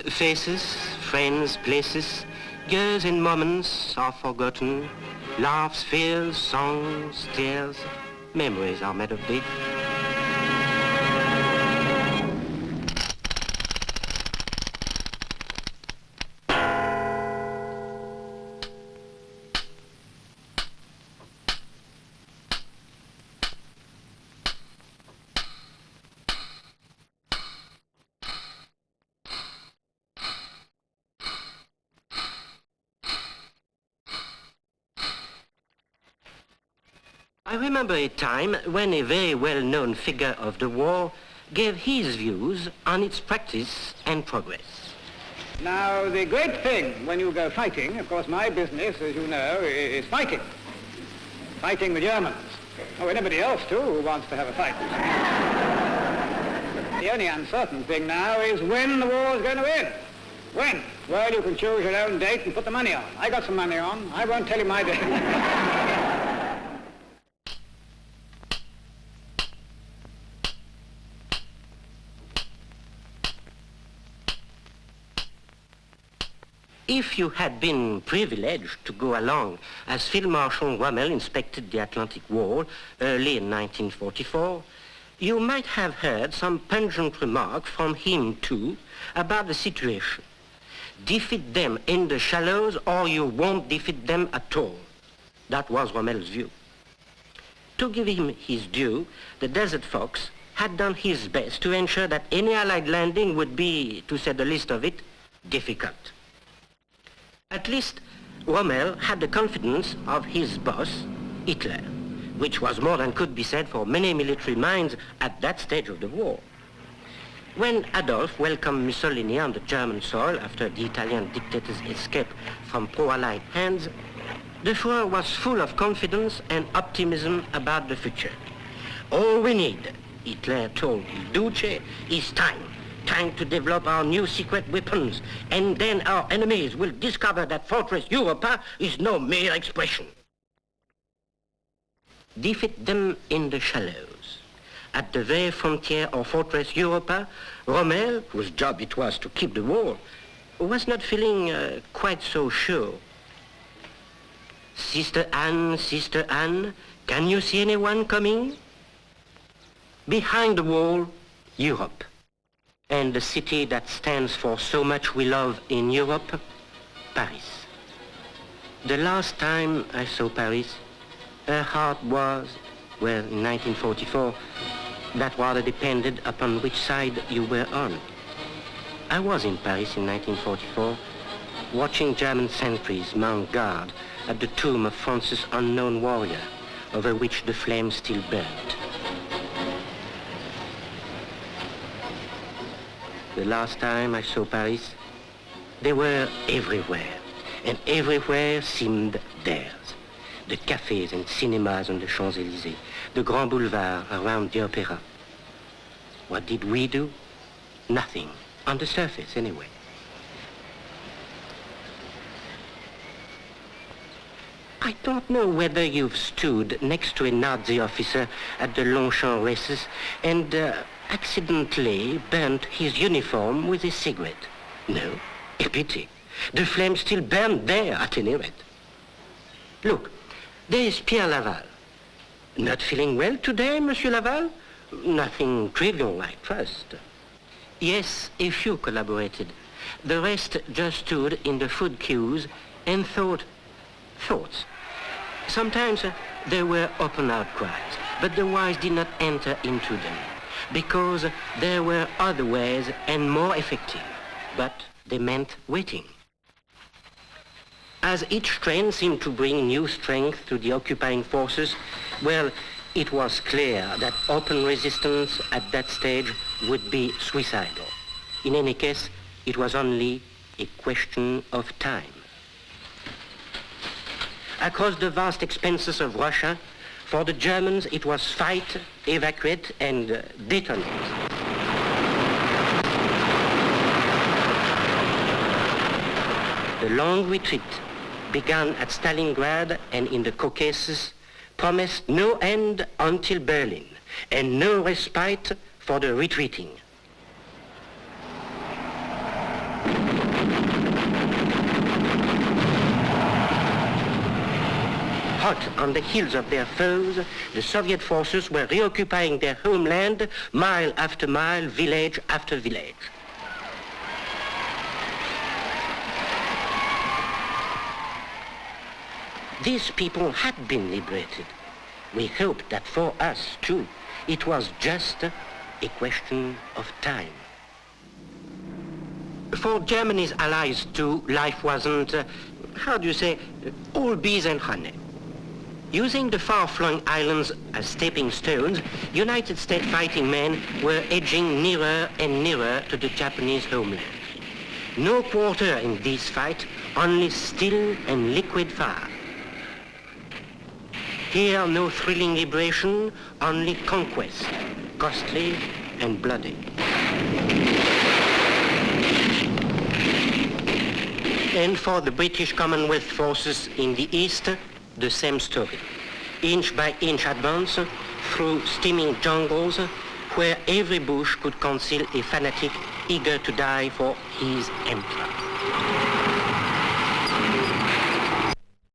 faces, friends, places, years and moments are forgotten. Laughs, fears, songs, tears, memories are made of this. I remember a time when a very well-known figure of the war gave his views on its practice and progress. Now, the great thing when you go fighting, of course, my business, as you know, is fighting. Fighting the Germans. Or anybody else, too, who wants to have a fight. The only uncertain thing now is when the war is going to end. When? Well, you can choose your own date and put the money on. I got some money on. I won't tell you my date. If you had been privileged to go along as Field Marshal Rommel inspected the Atlantic Wall early in 1944, you might have heard some pungent remark from him too about the situation. Defeat them in the shallows or you won't defeat them at all. That was Rommel's view. To give him his due, the Desert Fox had done his best to ensure that any Allied landing would be, to say the least of it, difficult. At least Rommel had the confidence of his boss, Hitler, which was more than could be said for many military minds at that stage of the war. When Adolf welcomed Mussolini on the German soil after the Italian dictator's escape from pro-Allied hands, the Fuhrer was full of confidence and optimism about the future. All we need, Hitler told Il Duce, is time to develop our new secret weapons, and then our enemies will discover that Fortress Europa is no mere expression. Defeat them in the shallows. At the very frontier of Fortress Europa, Rommel, whose job it was to keep the wall, was not feeling quite so sure. Sister Anne, can you see anyone coming? Behind the wall, Europe. And the city that stands for so much we love in Europe, Paris. The last time I saw Paris, her heart was, well, in 1944, that rather depended upon which side you were on. I was in Paris in 1944, watching German sentries mount guard at the tomb of France's unknown warrior, over which the flames still burned. The last time I saw Paris, they were everywhere, and everywhere seemed theirs. The cafes and cinemas on the Champs-Élysées, the Grand Boulevard around the Opera. What did we do? Nothing, on the surface anyway. I don't know whether you've stood next to a Nazi officer at the Longchamp races and accidentally burnt his uniform with a cigarette. No, a pity. The flame still burned there at any rate. Look, there is Pierre Laval. Not feeling well today, Monsieur Laval? Nothing trivial, I trust. Yes, a few collaborated. The rest just stood in the food queues and thoughts. Sometimes there were open outcries, but the wise did not enter into them, because there were other ways and more effective, but they meant waiting. As each train seemed to bring new strength to the occupying forces, well, it was clear that open resistance at that stage would be suicidal. In any case, it was only a question of time. Across the vast expanses of Russia, for the Germans, it was fight, evacuate, and detonate. The long retreat began at Stalingrad and in the Caucasus promised no end until Berlin and no respite for the retreating. hot on the heels of their foes, the Soviet forces were reoccupying their homeland, mile after mile, village after village. These people had been liberated. We hoped that for us, too, it was just a question of time. For Germany's allies, too, life wasn't, all bees and honey. Using the far-flung islands as stepping stones, United States fighting men were edging nearer and nearer to the Japanese homeland. No quarter in this fight, only still and liquid fire. Here, no thrilling liberation, only conquest, costly and bloody. And for the British Commonwealth forces in the east, the same story. Inch by inch advance through steaming jungles where every bush could conceal a fanatic eager to die for his emperor.